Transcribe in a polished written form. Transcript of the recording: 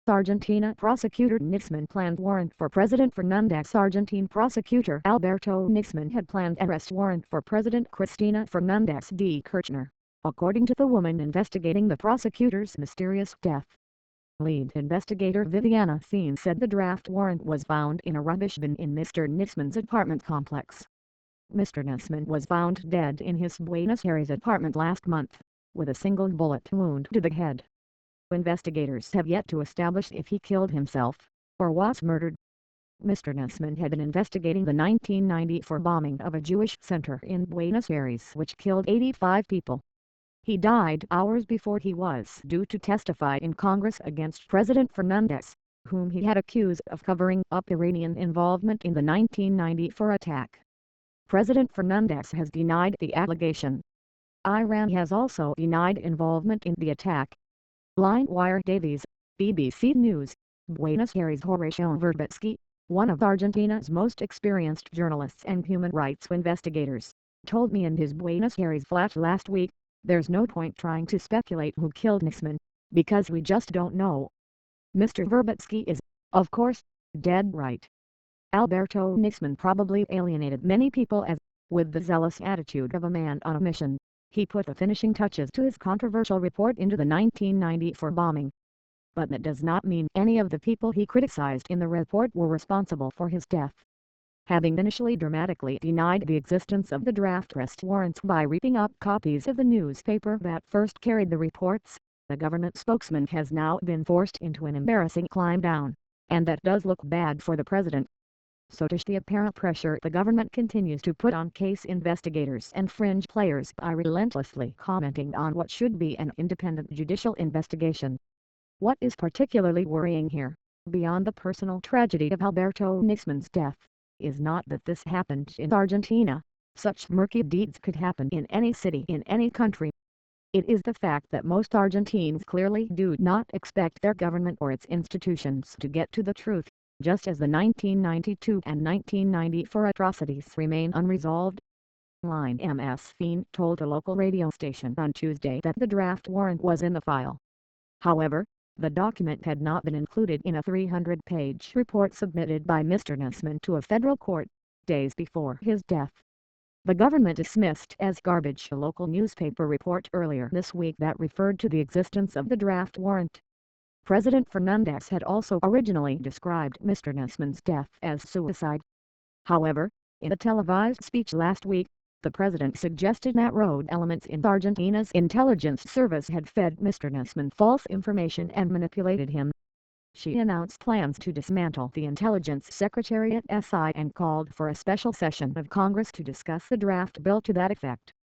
Argentina Prosecutor Nisman planned warrant for President Fernandez. Argentine Prosecutor Alberto Nisman had planned arrest warrant for President Cristina Fernandez de Kirchner, according to the woman investigating the prosecutor's mysterious death. Lead investigator Viviana Thien said the draft warrant was found in a rubbish bin in Mr. Nisman's apartment complex. Mr. Nisman was found dead in his Buenos Aires apartment last month, with a single bullet wound to the head. Investigators have yet to establish if he killed himself, or was murdered. Mr. Nisman had been investigating the 1994 bombing of a Jewish center in Buenos Aires which killed 85 people. He died hours before he was due to testify in Congress against President Fernandez, whom he had accused of covering up Iranian involvement in the 1994 attack. President Fernandez has denied the allegation. Iran has also denied involvement in the attack. LineWire Davies, BBC News, Buenos Aires. Horacio Verbitsky, one of Argentina's most experienced journalists and human rights investigators, told me in his Buenos Aires flat last week, "There's no point trying to speculate who killed Nisman, because we just don't know." Mr. Verbitsky is, of course, dead right. Alberto Nisman probably alienated many people as, with the zealous attitude of a man on a mission, he put the finishing touches to his controversial report into the 1994 bombing. But that does not mean any of the people he criticized in the report were responsible for his death. Having initially dramatically denied the existence of the draft arrest warrants by ripping up copies of the newspaper that first carried the reports, the government spokesman has now been forced into an embarrassing climb down, and that does look bad for the president. So to the apparent pressure the government continues to put on case investigators and fringe players by relentlessly commenting on what should be an independent judicial investigation. What is particularly worrying here, beyond the personal tragedy of Alberto Nisman's death, is not that this happened in Argentina. Such murky deeds could happen in any city in any country. It is the fact that most Argentines clearly do not expect their government or its institutions to get to the truth, just as the 1992 and 1994 atrocities remain unresolved. Line MS Thien told a local radio station on Tuesday that the draft warrant was in the file. However, the document had not been included in a 300-page report submitted by Mr. Nisman to a federal court, days before his death. The government dismissed as garbage a local newspaper report earlier this week that referred to the existence of the draft warrant. President Fernandez had also originally described Mr. Nisman's death as suicide. However, in a televised speech last week, the president suggested that rogue elements in Argentina's intelligence service had fed Mr. Nisman false information and manipulated him. She announced plans to dismantle the Intelligence Secretariat (SI) and called for a special session of Congress to discuss the draft bill to that effect.